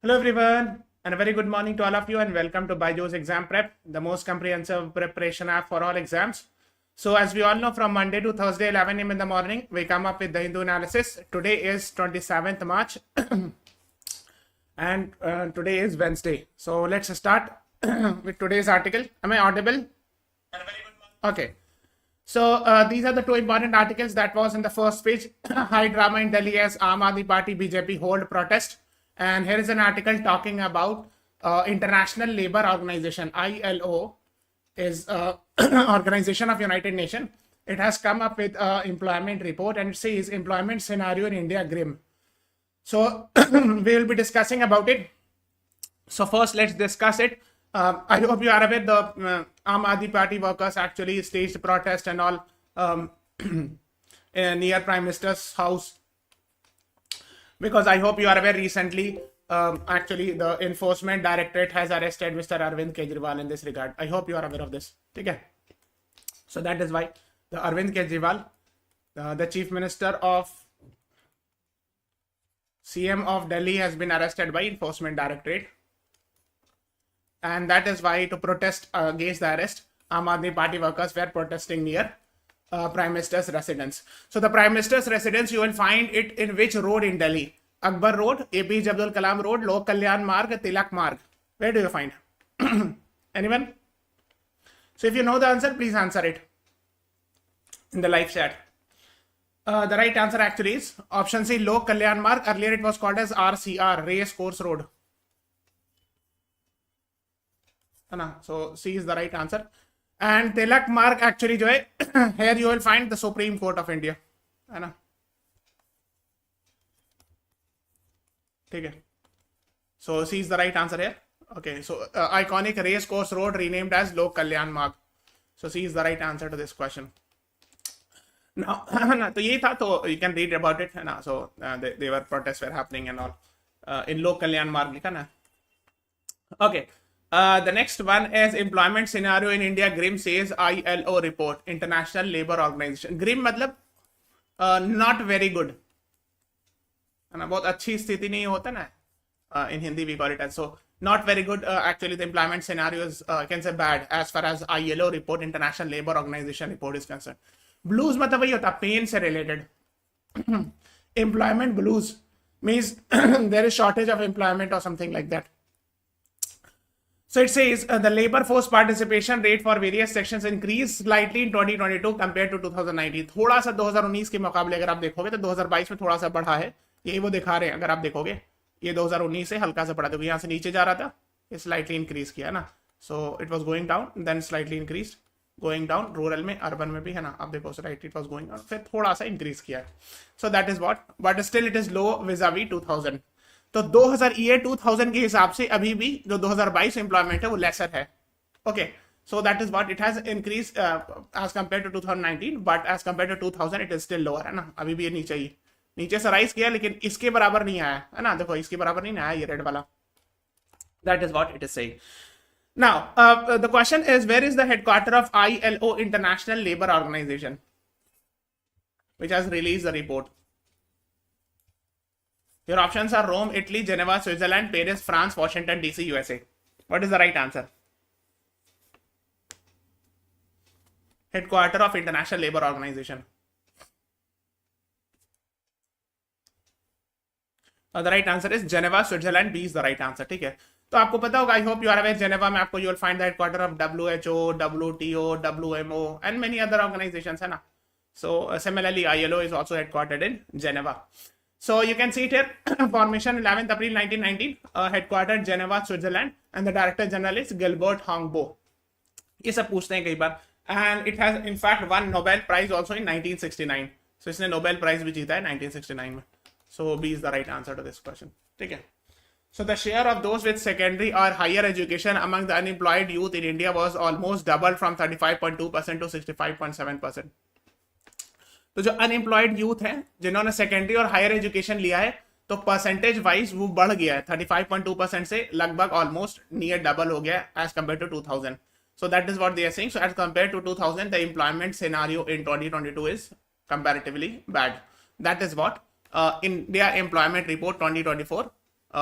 Hello everyone, and a very good morning to all of you, and welcome to BYJU'S Exam Prep, the most comprehensive preparation app for all exams. So as we all know, from Monday to Thursday 11 a.m. in the morning, we come up with the Hindu analysis. Today is 27th March and today is Wednesday. So let's start with today's article. Am I audible? Okay. So these are the two important articles that was in the first page. High drama in Delhi as Aam Aadmi Party BJP hold protest. And here is an article talking about International Labour Organization, ILO, is Organization of United Nations. It has come up with an employment report, and it says employment scenario in India grim. So we will be discussing about it. So first, let's discuss it. I hope you are aware the Aam Aadmi Party workers actually staged protest and all near Prime Minister's house. Because I hope you are aware recently, actually the Enforcement Directorate has arrested Mr. Arvind Kejriwal in this regard. I hope you are aware of this. Okay. So that is why the Arvind Kejriwal, the Chief Minister of CM of Delhi, has been arrested by Enforcement Directorate. And that is why, to protest against the arrest, Aam Aadmi Party workers were protesting near Prime Minister's residence. So the Prime Minister's residence, you will find it in which road in Delhi? Akbar Road, APJ Abdul Kalam Road, Lok Kalyan Marg, Tilak Marg. Where do you find? Anyone? So if you know the answer, please answer it in the live chat. The right answer actually is option C, Lok Kalyan Marg. Earlier it was called as RCR, Race Course Road. So C is the right answer. And Tilak Marg actually जो है, here you will find the Supreme Court of India, है ना? ठीक है. So C is the right answer here. Okay, so iconic race course road renamed as Lok Kalyan Marg. So C is the right answer to this question. Now, तो यही था, तो you can read about it, है ना? So they were protests were happening and all in Lok Kalyan Marg लिखा ना? Okay. The next one is employment scenario in India grim, says ILO report, International Labour Organization. Grim मतलब not very good, है ना? बहुत अच्छी स्थिति नहीं होता ना. In Hindi we call it as, so not very good. Actually the employment scenario is I can say bad as far as ILO report, International Labour Organization report is concerned. Blues मतलब वही होता, pain से related. Employment blues means there is shortage of employment or something like that. So it says the labor force participation rate for various sections increased slightly in 2022 compared to 2019. थोड़ा सा 2019 के मुकाबले अगर आप देखोगे तो 2022 में थोड़ा सा बढ़ा है, यही वो दिखा रहे हैं. अगर आप देखोगे ये 2019 से हल्का सा बढ़ा, देखो यहाँ से नीचे जा रहा था, ये स्लाइटली इंक्रीज किया ना. So it was going down, then slightly increase, going down, rural में, अर्बन में भी, है ना? आप देखो right, it was going down, फिर थोड़ा सा इंक्रीज किया. So that is what, but still it is low vis-a-vis 2000. तो 2000 के हिसाब से अभी भी जो 2022 एम्प्लॉयमेंट है वो लेसर है. Okay, so that is what, it has increase as compare to 2019, but as compare to 2000 it is still lower, है ना? अभी भी ये नीचे से राइज किया, लेकिन इसके बराबर नहीं आया, है ना? देखो इसके बराबर नहीं आया ये रेड वाला. That is what it is saying. Now the question is, where is the headquarter of ILO, international labour organisation, which has released the report? Your options are Rome, Italy, Geneva, Switzerland, Paris, France, Washington DC, USA. What is the right answer? Headquarter of International Labour Organization. The right answer is Geneva, Switzerland. B is the right answer. ठीक है, तो आपको पता होगा, I hope you are aware, Geneva में आपको you will find the headquarter of WHO, WTO, WMO and many other organisations, है ना? So similarly ILO is also headquartered in Geneva. So you can see it here, formation 11th April 1919, headquartered Geneva, Switzerland, and the director general is Gilbert Hongbo. ये सब पूछते हैं कई बार, and it has in fact won Nobel Prize also in 1969. So इसने Nobel Prize भी जीता है 1969 में. So B is the right answer to this question. ठीक है. So the share of those with secondary or higher education among the unemployed youth in India was almost doubled from 35.2% to 65.7%. तो जो unemployed youth है जिन्होंने secondary और higher education लिया है, तो परसेंटेज वाइज वो बढ़ गया है 35.2% से लगभग ऑलमोस्ट नियर डबल हो गया as compare to 2000. So that is what they are saying. So as compare to 2000 the employment scenario in 2022 is comparatively bad. That is what India Employment Report 2024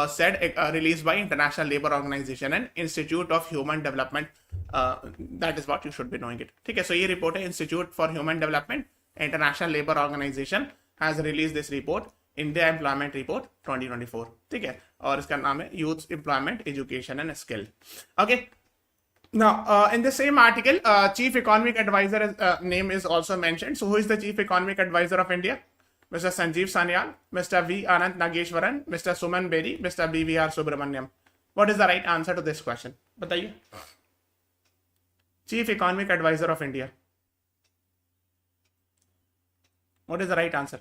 said released by International Labour Organization and Institute of Human Development. That is what you should be knowing it. ठीक है, so ये report है Institute for Human Development, International Labour Organization has released this report, India Employment Report 2024. ठीक है, और इसका नाम है Youth Employment, Education and Skill. Okay. Now, in the same article, Chief Economic Advisor name is also mentioned. So, who is the Chief Economic Advisor of India? Mr. Sanjeev Sanyal, Mr. V. Anant Nageshwaran, Mr. Suman Bedi, Mr. BVR Subramaniam. What is the right answer to this question? बताइए. Chief Economic Advisor of India. What is the right answer?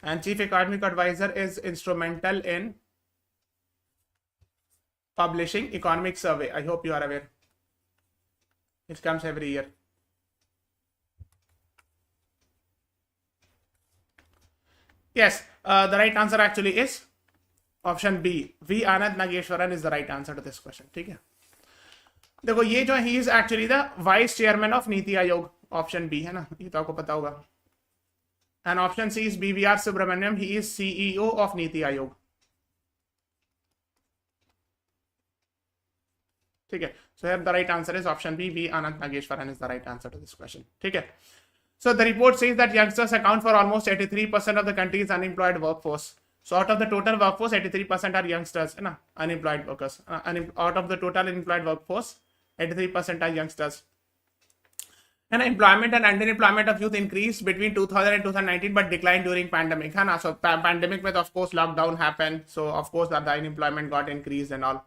And Chief Economic Advisor is instrumental in publishing economic survey. I hope you are aware. It comes every year. Yes, the right answer actually is option B. V. Anand Nageshwaran is the right answer to this question. ठीक है, देखो ये जो he is actually the vice chairman of NITI Aayog. Option B है ना, ये तो आपको पता होगा. And option C is BVR Subramaniam. He is CEO of NITI Aayog. ठीक है, so here the right answer is option B. V. Anand Nageshwaran is the right answer to this question. ठीक है. So the report says that youngsters account for almost 83% of the country's unemployed workforce. So out of the total workforce, 83% are youngsters, na, unemployed workers. Out of the total unemployed workforce, 83% are youngsters. And employment and underemployment of youth increased between 2000 and 2019, but declined during pandemic. Na? So pandemic with, of course, lockdown happened. So of course, the unemployment got increased and all.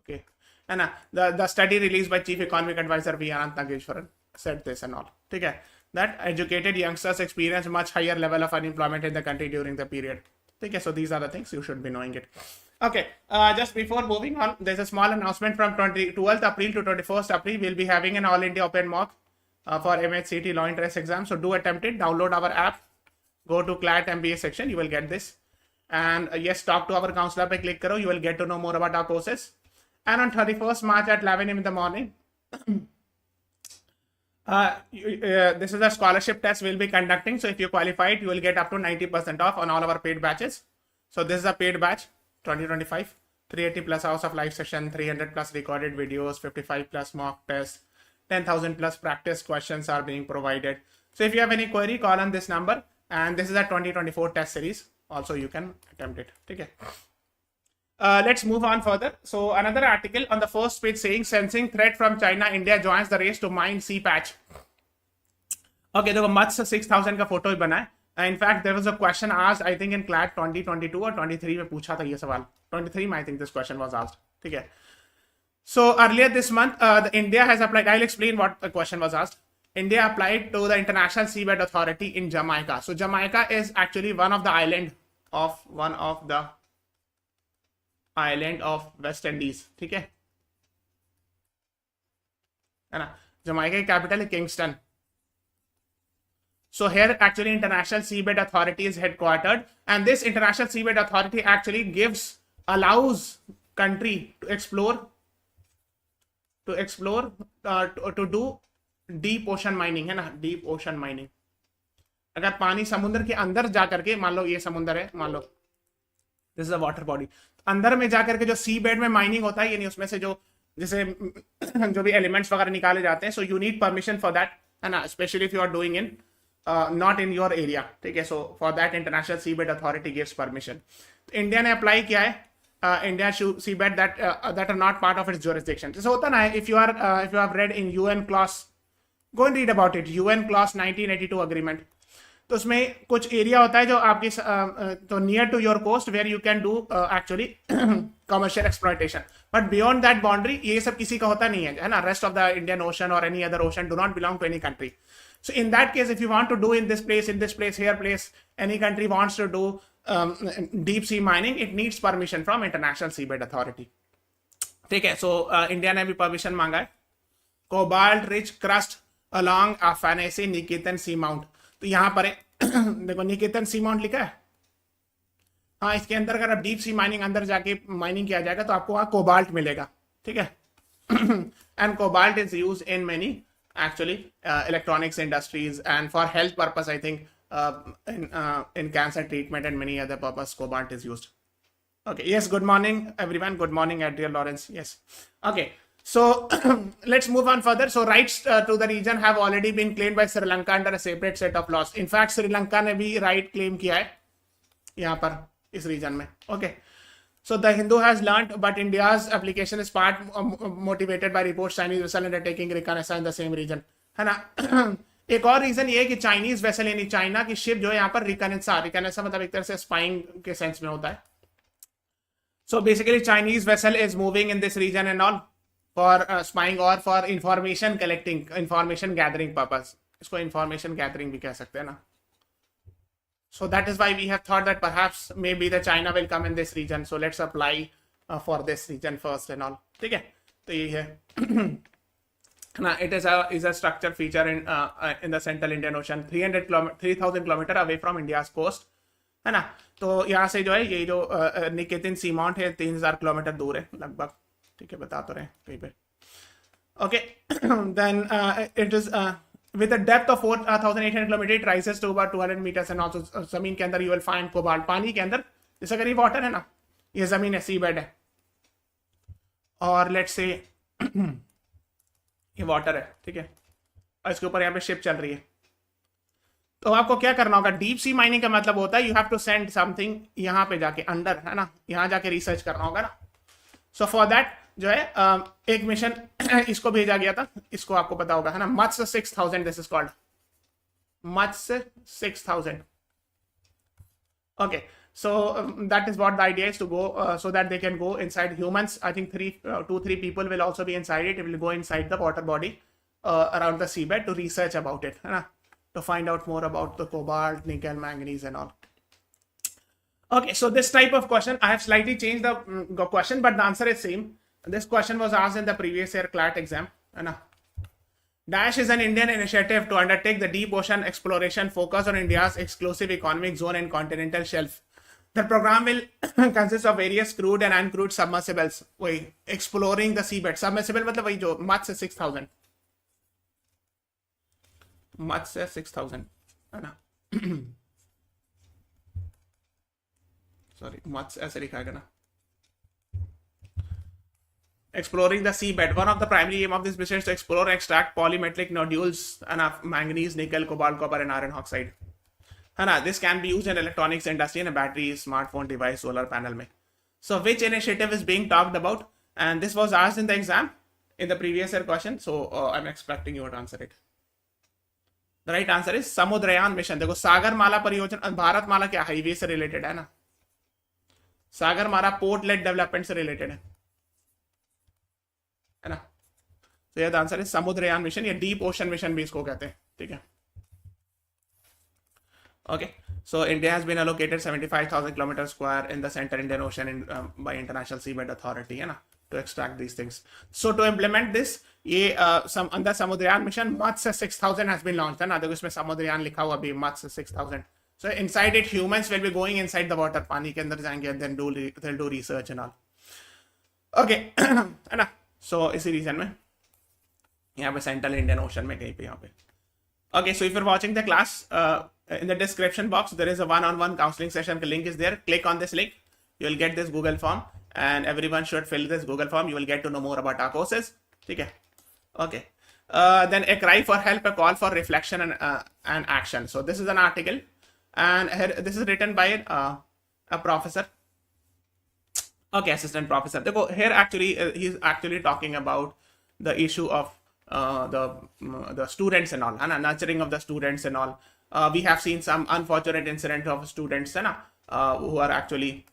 Okay. And the study released by Chief Economic Advisor V. Anant Nageshwaran said this and all. Okay. That educated youngsters experience much higher level of unemployment in the country during the period. Okay, so these are the things you should be knowing it. Okay, just before moving on, there's a small announcement from 12th April to 21st April. We'll be having an All India Open Mock for MHCT Law Interest exam. So do attempt it. Download our app. Go to CLAT MBA section. You will get this. And yes, talk to our counselor. Pe click karo. You will get to know more about our courses. And on 31st March at 11 a.m. in the morning. This is a scholarship test we'll be conducting. So if you qualify it, you will get up to 90% off on all our paid batches. So this is a paid batch 2025, 380 plus hours of live session, 300 plus recorded videos, 55 plus mock tests, 10,000 plus practice questions are being provided. So if you have any query, call on this number. And this is a 2024 test series. Also, you can attempt it. Okay. Let's move on further. So another article on the first page saying sensing threat from China, India joins the race to mine sea patch. Okay, देखो मत्स्य 6000 का photo ही बना है. In fact, there was a question asked, I think in CLAT 2022 or 23 में पूछा था ये सवाल. 23 में I think this question was asked. ठीक है. So earlier this month, India has applied. I'll explain what the question was asked. India applied to the International Seabed Authority in Jamaica. So Jamaica is actually one of the island of West Indies. ठीक है ना. Jamaica capital is Kingston. So here actually International Seabed Authority is headquartered, and this International Seabed Authority actually allows country to explore to do deep ocean mining है ना. Deep ocean mining, अगर पानी समुद्र के अंदर जाकर के, मान लो ये समुद्र है, मान लो this is a water body, अंदर में जाकर के जो सी बेड में माइनिंग होता है, यानी उसमें से जो जैसे जो भी एलिमेंट्स वगैरह निकाले जाते हैं. So you need permission for that है ना, specially if you are doing in not in your area. ठीक है, so for that international sea bed authority gives permission. India ने अप्लाई किया है. India sea bed that are not part of its jurisdiction. जैसे होता ना, if you have read in UN clause, go and read about it. UN clause 1982 agreement, तो उसमें कुछ area होता है जो आपकी तो near to your coast where you can do actually commercial exploitation, but beyond that boundary ये सब किसी का होता नहीं है ना. Rest of the Indian ocean और any other ocean do not belong to any country. So in that case, if you want to do in this place, here place, any country wants to do deep sea mining, it needs permission from International Seabed Authority. ठीक है, so India ने भी permission मांगा है. Cobalt rich crust along अफानेसी निकेतन सी mount. तो यहाँ पर देखो निकेतन सी माउंट लिखा है. हाँ, इसके अंदर अगर आप डीप सी माइनिंग अंदर जाके माइनिंग किया जाएगा तो आपको वहाँ कोबाल्ट मिलेगा. ठीक है, and cobalt is used in many actually electronics industries, and for health purpose I think in cancer treatment and many other purpose cobalt is used. Okay, yes, good morning everyone. Good morning, Adriel Lawrence. Yes. Okay, so let's move on further. So rights to the region have already been claimed by Sri Lanka under a separate set of laws. In fact, Sri Lanka ने भी right claim किया है यहाँ पर इस region में. Okay. So the Hindu has learnt, but India's application is part motivated by reports Chinese vessel undertaking reconnaissance in the same region. है ना. एक और रीजन ये है कि चाइनीज वेसल यानी चाइना की शिप जो है यहाँ पर रिकनेसा मतलब एक तरह से स्पाइंग के सेंस में होता है. So basically Chinese vessel is moving in this region and all for spying or for information collecting, information gathering purpose. इसको information gathering भी कह सकते हैं ना. So that is why we have thought that perhaps maybe the China will come in this region. So let's apply for this region first and all. ठीक है, तो ये है. Now it is a structured feature in the central Indian Ocean, 3,000 kilometer away from India's coast, है ना. तो यहाँ से जो है ये जो निकेतिन सीमाउंट है 3,000 किलोमीटर दूर है लगभग. ठीक है, बता तो रहे कहीं पे. Okay, then it is with a depth of 4,800 kilometer, it rises to about 200 meters and also जमीन के अंदर you will find cobalt. पानी के अंदर जैसे अगर ये वाटर है ना, ये जमीन है, सी बेड है, और लेट्स से ये वाटर है, ठीक है, और इसके ऊपर यहाँ पे शिप चल रही है. तो आपको क्या करना होगा, डीप सी माइनिंग का मतलब होता है you have to send something यहाँ पे जाके अंडर, है ना, यहाँ जाके रिसर्च करना होगा ना. सो फॉर दैट जो है एक मिशन इसको भेजा गया था, इसको आपको पता होगा, है ना, मत्स्य 6,000, this is called Matsya 6,000. Okay, so that is what the idea is, to go so that they can go inside. Humans, I think 2-3 people will also be inside it. It will go inside the water body around the seabed to research about it, to find out more about the cobalt, nickel, manganese and all. Okay, so this type of question, I have slightly changed the question, but the answer is same. This question was asked in the previous year CLAT exam. Dash is an Indian initiative to undertake the deep ocean exploration focused on India's exclusive economic zone and continental shelf. The program will consist of various crewed and uncrewed submersibles exploring the seabed. Submersible मतलब वही जो मत्स्य 6,000, मत्स्य 6,000 है ना. Sorry, मत्स्य ऐसे लिखा है ना. Exploring the seabed. One of the primary aim of this mission is to explore and extract polymetallic nodules and manganese, nickel, cobalt, copper, and iron oxide. This can be used in electronics industry and a battery, smartphone device, solar panel में. So which initiative is being talked about? And this was asked in the exam in the previous year question. So I'm expecting you to answer it. The right answer is Samudrayaan mission. देखो सागरमाला परियोजना, भारतमाला क्या highway से related है ना, Sagarmala port lead development से related है ना. तो ये आंसर है समुद्रयान मिशन, या डीप ओशन मिशन भी इसको कहते हैं. ठीक है. Okay, so India has been allocated 75,000 kilometers square in the Central Indian Ocean by International Seabed Authority, है ना, to extract these things. So to implement this, ये under Samudrayaan mission Matsya 6,000 has been launched, है ना. देखो इसमें समुद्रयान लिखा हुआ भी, मत्स्य 6,000. So inside it, humans will be going inside the water, पानी के अंदर जाएंगे, and then they'll do research and all. Okay, है ना. So इसी रीजन में यहाँ पे सेंट्रल इंडियन ओशन में कहीं पे यहाँ पे. Okay, so if you're watching the class, in the description box there is a one-on-one counseling session. The link is there. Click on this link. You will get this Google form, and everyone should fill this Google form. You will get to know more about our courses. Okay. Okay. Then a cry for help, a call for reflection and action. So this is an article, and here, this is written by a professor. Okay, assistant professor. देखो here actually he's actually talking about the issue of the students and all, है ना, nurturing of the students and all. We have seen some unfortunate incident of students, है ना, who are actually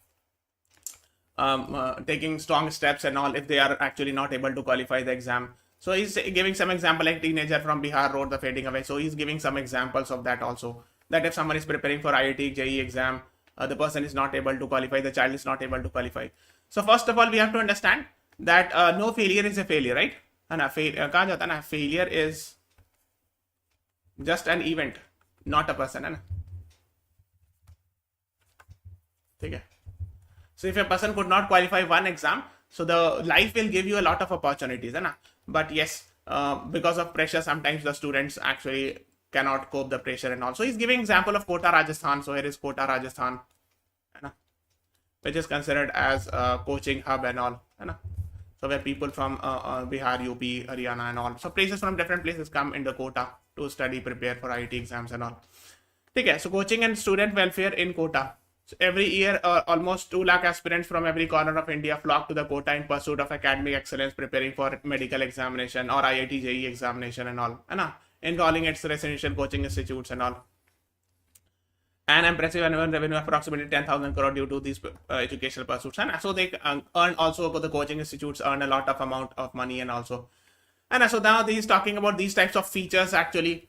taking strong steps and all if they are actually not able to qualify the exam. So he's giving some example, like teenager from Bihar wrote the fading away. So he's giving some examples of that also. That if someone is preparing for IIT, JEE exam, the person is not able to qualify, the child is not able to qualify. So first of all, we have to understand that no failure is a failure, right? है ना, कहा जाता है ना, failure is just an event, not a person, है ना. ठीक है. So if a person could not qualify one exam, so the life will give you a lot of opportunities, है ना. But yes, because of pressure, sometimes the students actually cannot cope the pressure and all. So he's giving example of Kota, Rajasthan. So here is Kota, Rajasthan, which is considered as a coaching hub and all. So where people from Bihar, UP, Haryana and all. So places from different places come into Kota to study, prepare for IIT exams and all. Okay, so coaching and student welfare in Kota. So every year, almost 2 lakh aspirants from every corner of India flock to the Kota in pursuit of academic excellence, preparing for medical examination or IIT JEE examination and all. Enrolling its residential coaching institutes and all. An impressive annual revenue of approximately 10,000 crore due to these educational pursuits. And so they earn also, the coaching institutes earn a lot of amount of money and also. And so now he's talking about these types of features actually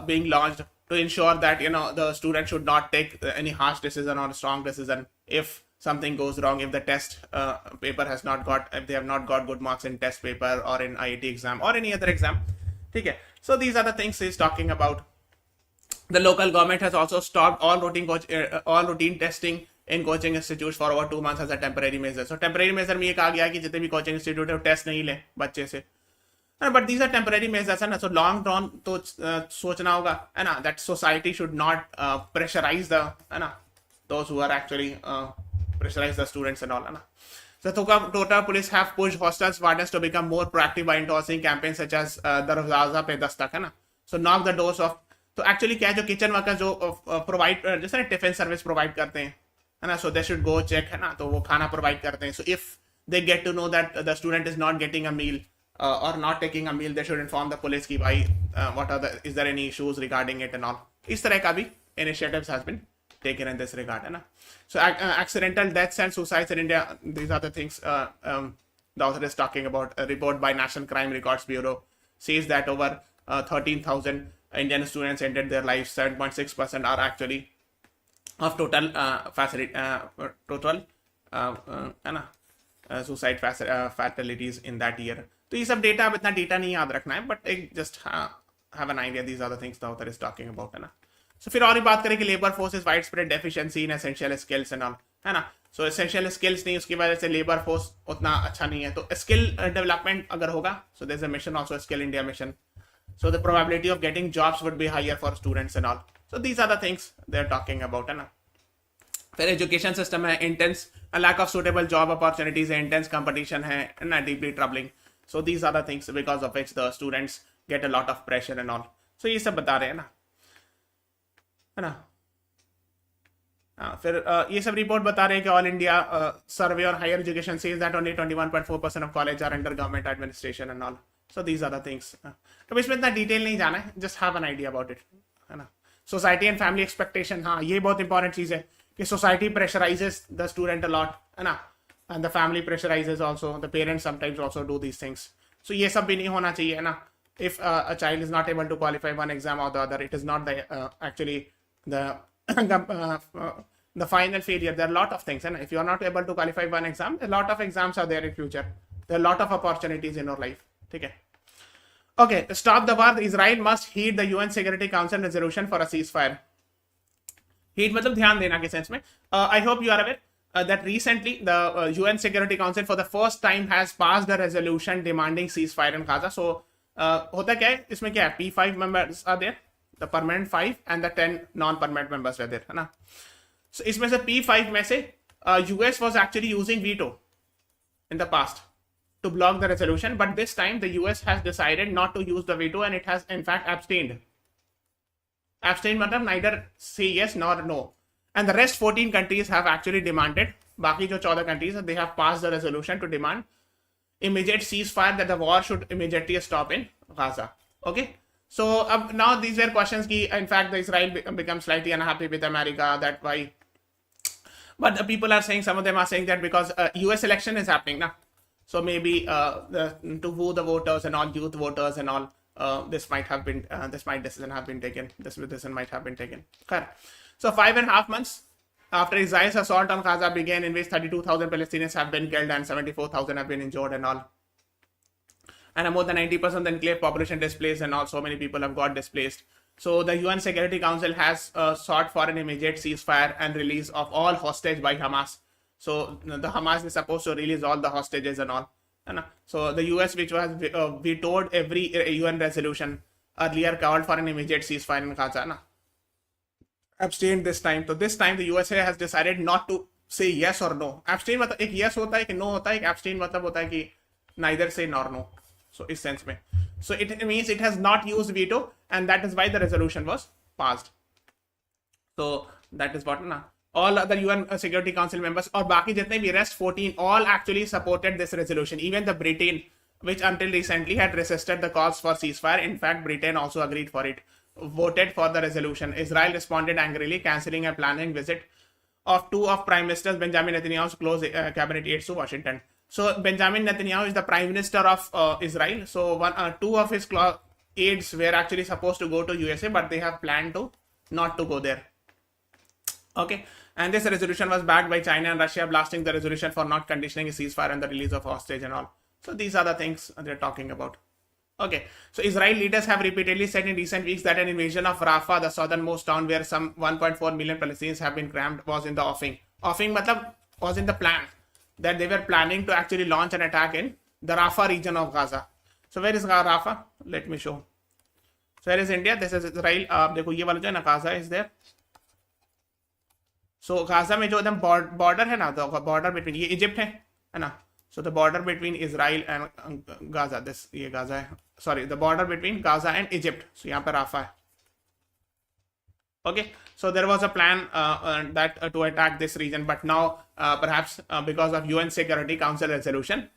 being launched to ensure that, the student should not take any harsh decision or strong decision if something goes wrong, if the test paper has not got, if they have not got good marks in test paper or in IIT exam or any other exam. Okay. So these are the things he's talking about. The local government has also stopped all routine testing in coaching institutes for over 2 months as a temporary measure. So temporary measure में ये कहा गया कि जितने भी coaching institute है वो test नहीं ले बच्चे से. But these are temporary measures, है ना. So long run तो सोचना होगा, है ना, that society should not pressurize the, है ना, those who are actually pressurize the students and all, है ना. So Kota police have pushed hostels wardens to become more proactive by endorsing campaigns such as Darwaza पे दस्तक, है ना. So knock the doors of, तो actually क्या है, जो kitchen worker जो प्रोवाइड जैसे ना टिफिन सर्विस प्रोवाइड करते हैं, है ना, सो दे शुड गो चेक, है ना, तो वो खाना प्रोवाइड करते हैं. So if they get to know that the student is not getting a meal or not taking a meal, they should inform the police ki bhai is there any issues regarding it and all. Is tarah ka bhi initiatives has been taken in this regard, hai na. So accidental deaths and suicides in India, these are the things the author is talking about. A report by National Crime Records Bureau says that over 13,000 Indian students ended their lives. 7.6% are actually of total suicide fatalities in that year. तो ये सब data, अब इतना data नहीं याद रखना है, but एक just have an idea, these are the things the author is talking about, है ना. सो फिर और ही बात करें कि labour force is wide spread deficiency in essential skills and all, है ना. सो एसेंशियल स्किल्स नहीं, उसकी वजह से लेबर फोर्स उतना अच्छा नहीं है. तो स्किल डेवलपमेंट अगर होगा, so there is a mission also, skill India mission. So the probability of getting jobs would be higher for students and all. So these are the things they're talking about, है ना. फिर education system है intense, a lack of suitable job opportunities है, intense competition है ना, deeply troubling. So these are the things because of which the students get a lot of pressure and all. So ये सब बता रहे हैं ना, है ना. फिर ये सब रिपोर्ट बता रहे हैं कि ऑल इंडिया सर्वे और higher education says that only 21.4% of college are under government administration and all. So these are the things. तो इसमें इतना डिटेल नहीं जाना है, just have an idea about it, है ना. Society and family expectation, हाँ ये बहुत इंपॉर्टेंट चीज़ है कि society pressurizes the student a lot, है ना, and the family pressurizes also, the parents sometimes also do these things. So ये सब भी नहीं होना चाहिए, है ना. If a child is not able to qualify one exam or the other, it is not the actually the final failure. There are a lot of things, and if you are not able to qualify one exam, a lot of exams are there in future. There are a lot of opportunities in your life. ठीक है. Okay, stop the war. Israel must heed the UN Security Council resolution for a ceasefire. Heed मतलब ध्यान देना के sense में. I hope you are aware that recently the UN Security Council for the first time has passed a resolution demanding ceasefire in Gaza. So होता क्या है इसमें, क्या है, P5 members are there, the permanent 5 and the 10 non-permanent members are there, है ना. So इसमें से P5 में से US was actually using veto in the past to block the resolution, but this time the US has decided not to use the veto and it has in fact abstained. Abstained matlab neither say yes nor no. And the rest 14 countries have actually demanded, बाकी जो 14 countries they have passed the resolution to demand immediate ceasefire, that the war should immediately stop in Gaza. Okay, so now these were questions ki in fact the Israel becomes slightly unhappy with America, that why, but the people are saying, some of them are saying that because US election is happening now. So maybe to woo the voters and all, youth voters and all, this decision have been taken. This decision might have been taken. So 5.5 months after Israel's assault on Gaza began, in which 32,000 Palestinians have been killed and 74,000 have been injured and all, and more than 90% of the enclave population displaced and all, so many people have got displaced. So the UN Security Council has sought for an immediate ceasefire and release of all hostage by Hamas. So the Hamas is supposed to release all the hostages and all. So the US, which was vetoed every UN resolution earlier called for an immediate ceasefire in Gaza na, abstained this time. So this time the USA has decided not to say yes or no. Abstain मतलब एक yes होता है, एक no होता है, एक abstain मतलब होता है कि neither say nor no. So इस sense में, so it means it has not used veto, and that is why the resolution was passed. So that is what na. All other UN Security Council members और बाकी जितने भी rest 14 all actually supported this resolution. Even the Britain, which until recently had resisted the calls for ceasefire, in fact Britain also agreed for it, voted for the resolution. Israel responded angrily, cancelling a planned visit of two of Prime Minister Benjamin Netanyahu's close cabinet aides to Washington. So Benjamin Netanyahu is the Prime Minister of Israel. So two of his aides were actually supposed to go to USA, but they have planned to not to go there. Okay, and this resolution was backed by China and Russia, blasting the resolution for not conditioning a ceasefire and the release of hostage and all. So these are the things they're talking about. Okay, so Israel leaders have repeatedly said in recent weeks that an invasion of Rafah, the southernmost town where some 1.4 million Palestinians have been crammed, was in the offing. Offing matlab was in the plan, that they were planning to actually launch an attack in the Rafah region of Gaza. So where is Rafah? Let me show. So where is India? This is Israel. देखो ये वाला जो है ना, Gaza is there. So Gaza में जो एकदम border है ना, the border between ये Egypt है ना. So the border between Israel and Gaza, this ये Gaza है. Sorry, the border between Gaza and Egypt. So यहाँ पे Rafah है. Okay, so there was a plan that to attack this region, but now perhaps because of UN Security Council resolution,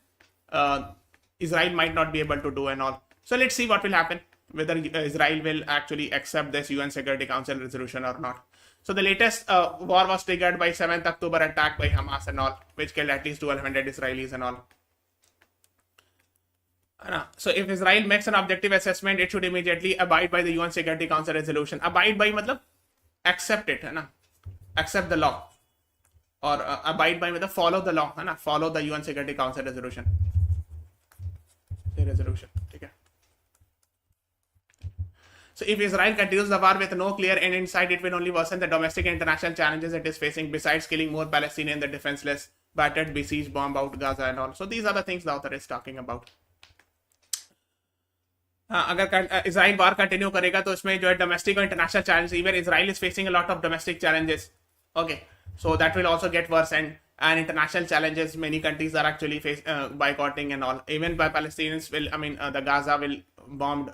Israel might not be able to do and all. So let's see what will happen, whether Israel will actually accept this UN Security Council resolution or not. So the latest war was triggered by 7th October attack by Hamas and all, which killed at least 1,200 Israelis and all. So if Israel makes an objective assessment, it should immediately abide by the UN Security Council resolution. Abide by matlab accept it, है ना? Accept the law, or abide by matlab follow the law, है ना? Follow the UN Security Council resolution. Resolution, okay. So if Israel continues the war with no clear end in sight, it will only worsen the domestic and international challenges it is facing, besides killing more Palestinians, the defenseless, battered, besieged, bomb out Gaza and all. So these are the things the author is talking about. अगर Israel war continue करेगा तो इसमें जो है domestic और international challenges, even Israel is facing a lot of domestic challenges. Okay, so that will also get worse, and international challenges, many countries are actually boycotting and all. Even by Palestinians will, the Gaza will bombed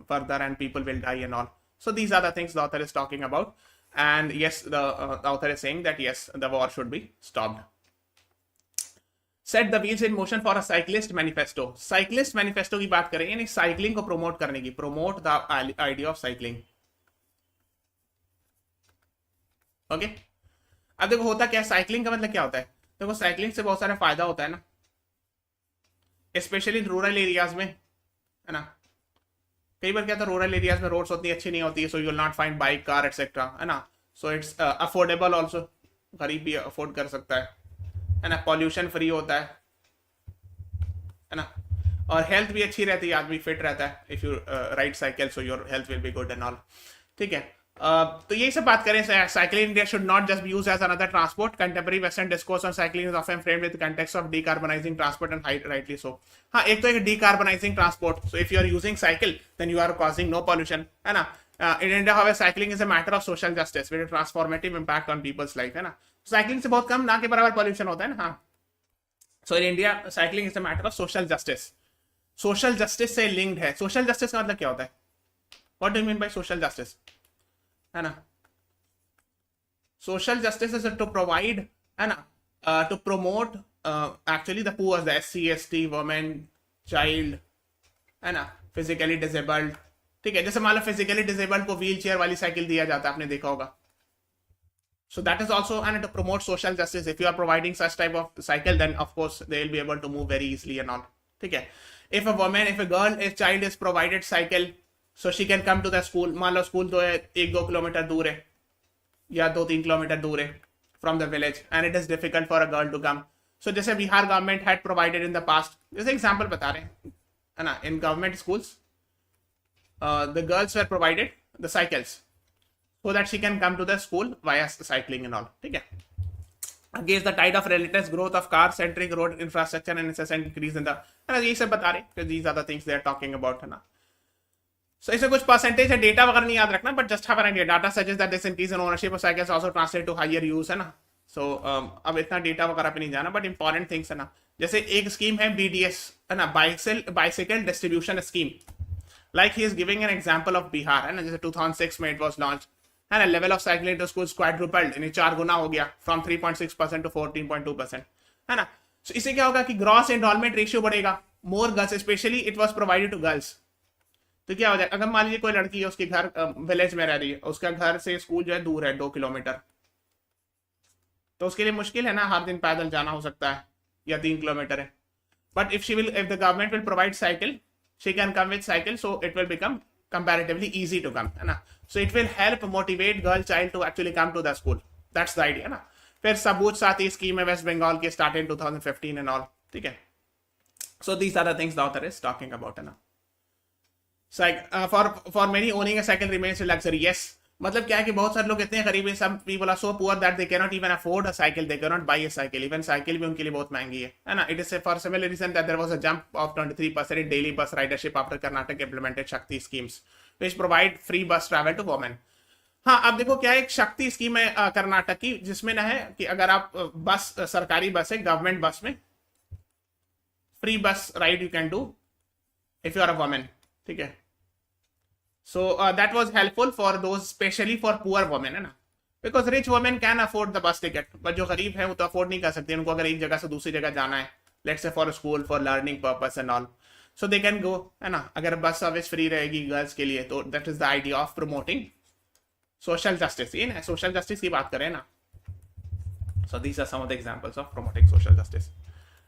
further and people will die and all. So these are the things the author is talking about. And yes, the author is saying that yes, the war should be stopped. Set the wheels in motion for a cyclist manifesto. Cyclist manifesto की बात करें, यानी cycling को promote करने की, promote the idea of cycling. Okay? अब देखो होता क्या है, साइकिलिंग का मतलब क्या होता है? देखो साइकिलिंग से बहुत सारा फायदा होता है ना, स्पेशली रूरल एरियाज में, है ना. कई बार क्या था, रूरल एरियाज में रोड्स उतनी अच्छी नहीं होती है, so you will not find bike, car etcetera, है ना. सो इट्स अफोर्डेबल ऑल्सो, गरीब भी अफोर्ड कर सकता है ना. पॉल्यूशन फ्री होता है ना. और हेल्थ भी अच्छी रहती है, आदमी फिट रहता है. If you ride cycle, so your health will be good and all. ठीक है. तो यही सब बात करें, cycling in India should not just be used as another transport. Contemporary western discourse on cycling is often framed with context of decarbonising transport and rightly so. हाँ, एक तो एक decarbonising transport. So if you are using cycle, then you are causing no pollution, है ना. In India, however, cycling is a matter of social justice with a transformative impact on people's life, है ना. Cycling से बहुत कम ना के बराबर pollution होता है ना. हाँ, so in India cycling is a matter of social justice. Social justice से लिंक्ड है. सोशल जस्टिस का मतलब क्या होता है? What do you mean by social justice, है ना. Social justice is to provide, है ना, to promote actually the poor, the SC ST, women, child, है ना, फिजिकली डिसेबल्ड. ठीक है. जैसे मान लो फिजिकली डिसेबल्ड को व्हील चेयर वाली साइकिल दिया जाता है, आपने देखा होगा. So that is also and to promote social justice. If you are providing such type of cycle, then of course they will be able to move very easily and all. Okay. If a woman, if a girl, if child is provided cycle, so she can come to the school. मान लो school तो 1-2 kilometre दूर है या 2-3 kilometre दूर है from the village, and it is difficult for a girl to come. So जैसे Bihar government had provided in the past, जैसे example बता रहे हैं, है ना, in government schools, the girls were provided the cycles, so that she can come to the school via cycling and all. ठीक है. Against the tide of relentless growth of car-centric road infrastructure and incessant increase in the, यही सब बता रहे, these are the things they are talking about, है ना. So इसे कुछ परसेंटेज है, डेटा वगैरह नहीं याद रखना, but just have an idea. Data suggest that this increase in ownership of cycles also translate to higher use, है ना. सो अब इतना डेटा वगैरह पे नहीं जाना, बट इंपॉर्टेंट थिंग्स है ना. जैसे एक स्कीम है BDS, है ना, bicycle distribution scheme. Like he is giving an example of Bihar, है ना. जैसे 2006 में इट वाज लॉन्च, है ना. Level of cycling to school quadrupled, यानी 4 गुना हो गया, फ्रॉम 3.6% टू 14.2%, है ना. So, इससे क्या होगा कि ग्रॉस एनरोलमेंट रेशियो बढ़ेगा. More girls, specially it was provided to girls. तो क्या हो जाए, अगर मान लीजिए कोई लड़की है, उसके घर विलेज में रह रही है, उसका घर से स्कूल जो है दूर है 2 किलोमीटर, तो उसके लिए मुश्किल है ना, हर दिन पैदल जाना हो सकता है, या 3 किलोमीटर है. But if the government will provide cycle, she can come with cycle, so it will become comparatively easy to come, है ना. So it will help motivate girl child to actually come to the school. That's the idea, ना. फिर सबूत साथी scheme है waste Bengal की, start in 2015 and all, ठीक है. So these are the things the author is talking about, है ना. For many owning a cycle remains a luxury. Yes, मतलब क्या है कि बहुत सारे लोग इतने गरीब हैं, some people are so poor that they cannot even afford a cycle, they cannot buy a cycle. Even cycle भी उनके लिए बहुत महंगी है ना. It is for similar reason that there was a jump of 23% in daily bus ridership after Karnataka implemented Shakti schemes, which provide free bus travel to women. हाँ, अब देखो क्या एक शक्ति स्कीम है कर्नाटक की, जिसमें ना है कि अगर आप बस, सरकारी बस है, गवर्नमेंट बस में free bus ride you can do if you are a woman, ठीक है. So that was helpful for those, especially for poor women, है ना. Because rich women can afford the bus ticket, but जो गरीब है वो तो अफोर्ड नहीं कर सकते. उनको अगर एक जगह से दूसरी जगह जाना है, let's say for school, for learning purpose and all, so they can go, है ना. अगर बस सर्विस फ्री रहेगी गर्ल्स के लिए, तो that is the idea of promoting social justice. ये ना social justice की बात करें ना. So these are some of the examples of promoting social justice.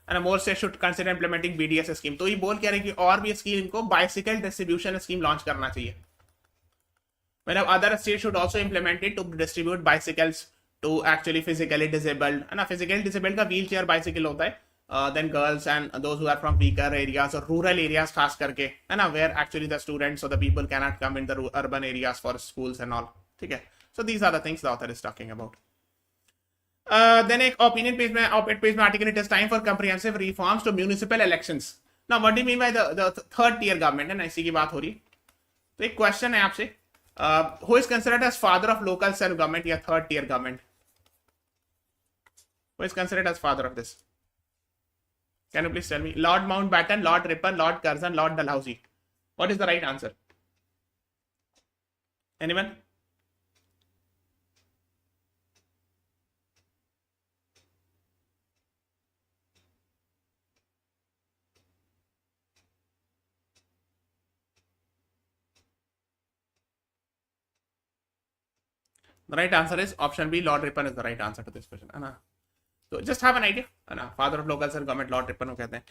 And more states should consider implementing BDS scheme. तो ये बोल क्या रहे कि और भी स्कीम इनको बाइसिकल डिस्ट्रीब्यूशन स्कीम लॉन्च करना चाहिए. Whereas other states should also implement it to distribute bicycles to actually physically disabled, है ना. physically disabled का wheelchair bicycle होता है, then girls and those who are from weaker areas or rural areas खास करके, है ना, where actually the students or the people cannot come in the urban areas for schools and all, ठीक है. So these are the things the author is talking about. Then एक opinion page में, op-ed page में article, it is time for comprehensive reforms to municipal elections. Now what do you mean by the third tier government, है ना, इसी की बात हो रही. तो एक क्वेश्चन है आपसे, who is considered as father of local self government या third tier government? Who is considered as father of this? Can you please tell me? Lord Mountbatten, Lord Ripon, Lord Curzon, Lord Dalhousie. What is the right answer? Anyone? The right answer is option B. Lord Ripon is the right answer to this question. So just have an idea. Father of local self government, Lord Ripon को कहते हैं.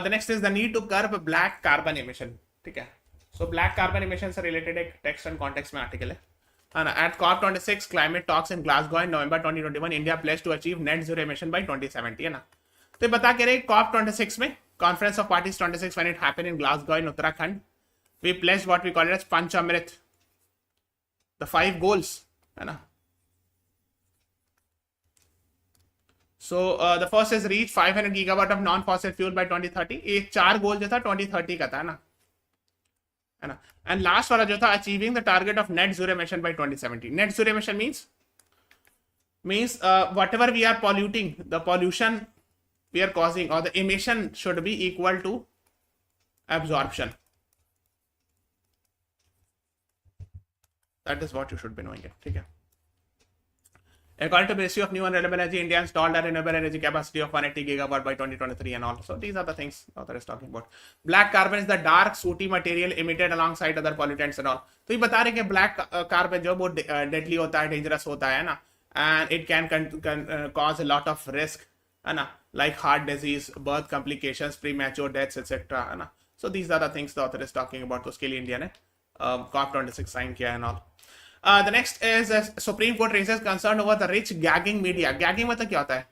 The next is the need to curb black carbon emission. ठीक है. So black carbon emission से related एक text and context में article है. At COP26 climate talks in Glasgow in November 2021, India pledged to achieve net zero emission by 2070, है ना. तो बता के रहे COP26 में, Conference of Parties 26, when it happened in Glasgow in Uttarakhand, we pledged what we call it as Panchamrit, the 5 goals, है ना. So the first is reach 500 gigawatt of non-fossil fuel by 2030. ये 4 गोल जो था 2030 का था ना, है ना. And last वाला जो था achieving the target of net zero emission by 2070. Net zero emission means whatever we are polluting, the pollution we are causing or the emission should be equal to absorption. That is what you should be knowing it. ठीक है. According to the ratio of new and renewable energy, India installed a renewable energy capacity of 180 gigawatt by 2023 and all. So these are the things the author is talking about. Black carbon is the dark sooty material emitted alongside other pollutants and all. तो ये बता रहे कि black carbon जो वो deadly होता है, dangerous होता है ना, and it can cause a lot of risk, है ना, like heart disease, birth complications, premature deaths, etc. है ना. So these are the things the author is talking about. तो उसके लिए इंडिया ने COP26 साइन किया and all. The next is Supreme Court raises concern over the rich gagging media. Gagging मतलब क्या होता है?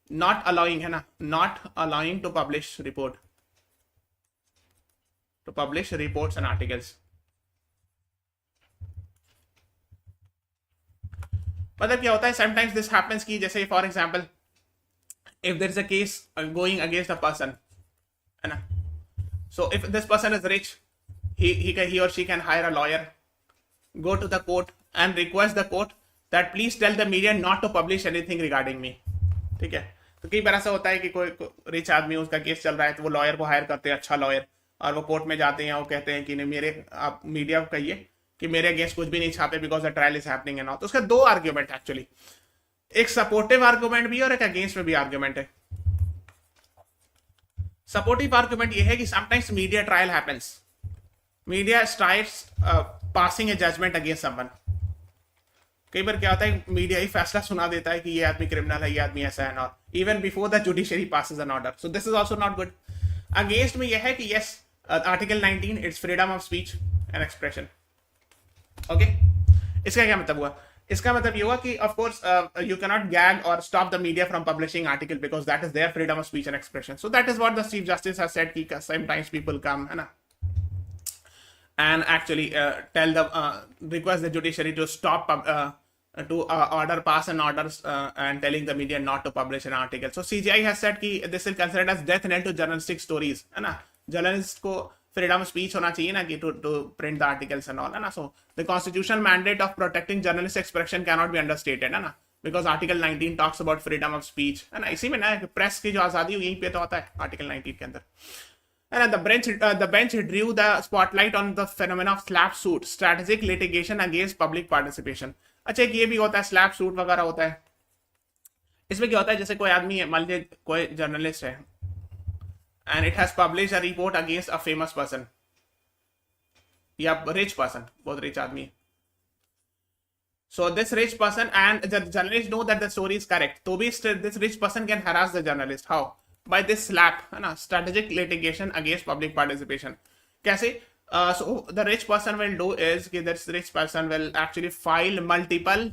Not allowing, है ना? Not allowing to publish reports and articles. मतलब क्या होता है? Sometimes this happens कि जैसे for example, if there is a case going against a person, है ना? So if this person is rich, he or she can hire a lawyer, go to the court and request the court that please tell the media not to publish anything regarding me. ठीक है, तो कई बार ऐसा होता है कि कोई rich आदमी उसका केस चल रहा है तो वो लॉयर को हायर करते हैं, अच्छा लॉयर, और वो कोर्ट में जाते हैं, वो कहते हैं कि नहीं मेरे, आप मीडिया को कहिए कि मेरे अगेंस्ट कुछ भी नहीं छापे because the trial is happening and all. तो उसका दो आर्ग्यूमेंट एक्चुअली, एक सपोर्टिव आर्ग्यूमेंट भी और एक अगेंस्ट में भी आर्ग्यूमेंट है. सपोर्टिव आर्ग्यूमेंट ये है कि sometimes media trial happens, media starts passing a judgement against someone. कई बार क्या होता है मीडिया ही फैसला सुना देता है कि ये आदमी क्रिमिनल है, ये आदमी ऐसा है, not even before the judiciary passes an order. So this is also not good. Against में यह है कि yes article 19 it's freedom of speech and expression. Okay, इसका क्या मतलब हुआ? इसका मतलब ये हुआ कि of course you can not gag और stop the media from publishing article because that is their freedom of speech and expression. So that is what the chief justice has said कि समटाइम्स पीपल कम, है ना, and actually tell the request the judiciary to stop to order pass an orders and telling the media not to publish an article. So CGI has said कि this is considered as death knell to journalistic stories, है ना. Journalist को freedom of speech होना चाहिए ना कि to print the articles and all, है ना. So the constitutional mandate of protecting journalist expression cannot be understated, है ना, because article 19 talks about freedom of speech, है ना. इसी में ना प्रेस की जो आजादी यहीं पे तो आता है article 19 के अंदर. And the bench drew the spotlight on the phenomenon of slap suit, strategic litigation against public participation. अच्छा, एक ये भी होता है स्लैप सूट वगैरह होता है. इसमें क्या होता है, जैसे कोई आदमी है, मान लीजिए कोई जर्नलिस्ट है and it has published a report against a famous person या rich person, बहुत rich आदमी है. So this rich person and the journalist know that the story is correct, तो भी this rich person can harass the journalist. How? By this slap, है ना, strategic litigation against public participation. कैसे? So the rich person will do is कि this rich person will actually file multiple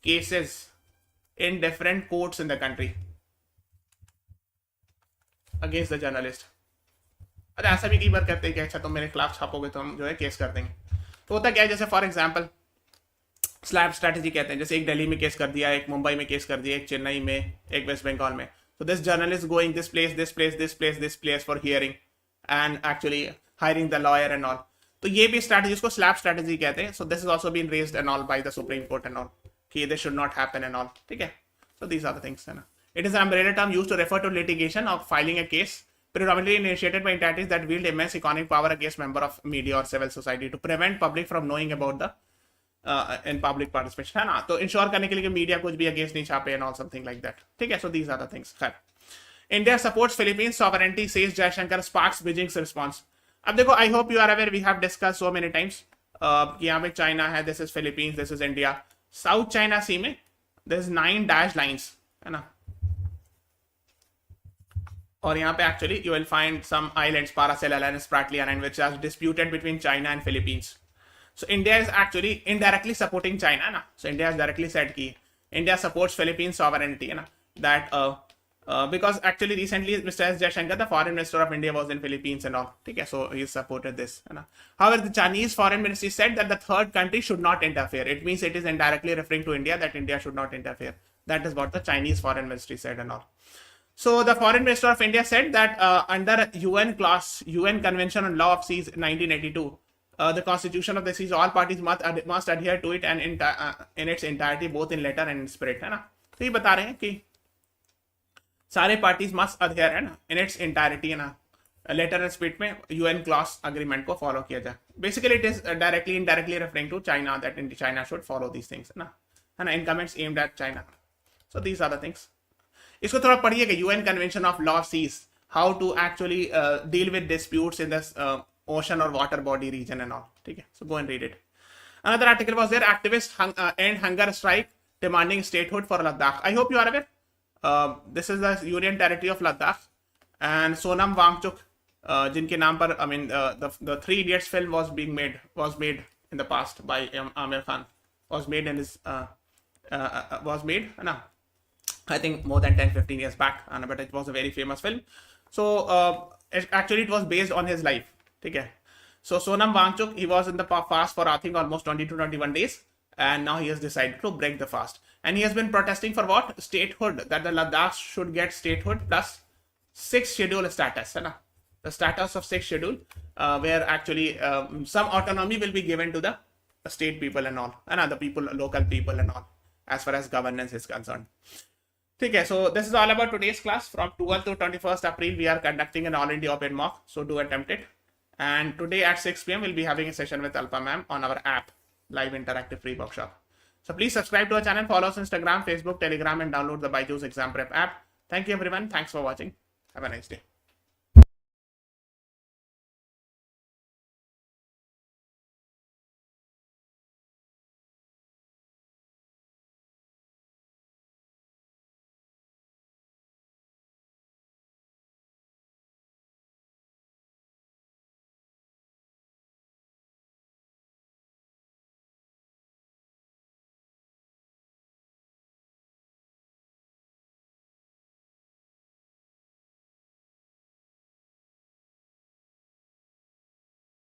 cases in different courts in the country against the journalist. अरे ऐसा भी कई बार करते हैं कि अच्छा तुम मेरे खिलाफ छापोगे तो हम जो है केस कर देंगे. तो होता क्या है, जैसे फॉर एग्जाम्पल स्लैब स्ट्रैटेजी कहते हैं, जैसे एक दिल्ली में केस कर दिया, एक मुंबई में केस कर दिया, एक चेन्नई में, एक वेस्ट बंगाल में. So this journalist going this place for hearing and actually hiring the lawyer and all. तो ये भी strategy, इसको slap strategy कहते हैं. So this has also been raised and all by the Supreme Court and all कि this should not happen and all. ठीक है. So these are the things, है ना. It is an umbrella term used to refer to litigation of filing a case predominantly initiated by entities that wield immense economic power against member of media or civil society to prevent public from knowing about the in public participation, है ना. तो ensure करने के लिए कि media कुछ भी against नहीं छापे and all something like that. ठीक है. So these are the things. खैर, India supports Philippines sovereignty says Jaishankar, sparks Beijing's response. अब देखो, I hope you are aware, we have discussed so many times कि यहाँ पे चाइना है, this is Philippines, this is India. South China sea में there is 9 dash lines, है ना. और यहाँ पे actually you will find some islands, Paracel Island, Spratly Island, which are disputed between China and Philippines. So India is actually indirectly supporting China, na. So India has directly said कि India supports Philippines sovereignty, na. That because actually recently Mr. S. Jaishankar, the foreign minister of India, was in Philippines and all. Okay, so he supported this, na. However, the Chinese foreign ministry said that the third country should not interfere. It means it is indirectly referring to India, that India should not interfere. That is what the Chinese foreign ministry said and all. So the foreign minister of India said that under UN Convention on Law of Seas 1982. The constitution of the seas, all parties must adhere to it and in its entirety, both in letter and in spirit, है ना. तो ये बता रहे हैं कि सारे parties must adhere, है ना, in its entirety, है ना, letter and spirit में UN clause agreement को follow किया जाए. Basically, it is directly indirectly referring to China, that China should follow these things, है ना, in comments aimed at China. So these are the things. इसको थोड़ा पढ़िएगा, UN Convention of Law of Seas, how to actually deal with disputes in this ocean or water body region and all. Okay, so go and read it. Another article was there, activists end hunger strike demanding statehood for Ladakh. I hope you are aware. This is the Union territory of Ladakh, and Sonam Wangchuk, जिनके नाम पर, I mean, the Three Idiots film was made in the past by Amir Khan, was made in his no, I think more than 10-15 years back, but it was a very famous film. So actually it was based on his life. Okay. So Sonam Wangchuk, he was in the fast for I think almost 20 to 21 days, and now he has decided to break the fast. And he has been protesting for what? Statehood, that the Ladakh should get statehood plus 6 schedule status, है ना. the status of 6th schedule, where actually some autonomy will be given to the state people and all, and other people, local people and all, as far as governance is concerned. Okay, so this is all about today's class. From 12th to 21st April, we are conducting an all India open mock, so do attempt it. And today at 6 p.m, we'll be having a session with Alpha Ma'am on our app, live interactive free workshop. So please subscribe to our channel, follow us on Instagram, Facebook, Telegram, and download the BYJU'S exam prep app. Thank you everyone. Thanks for watching. Have a nice day.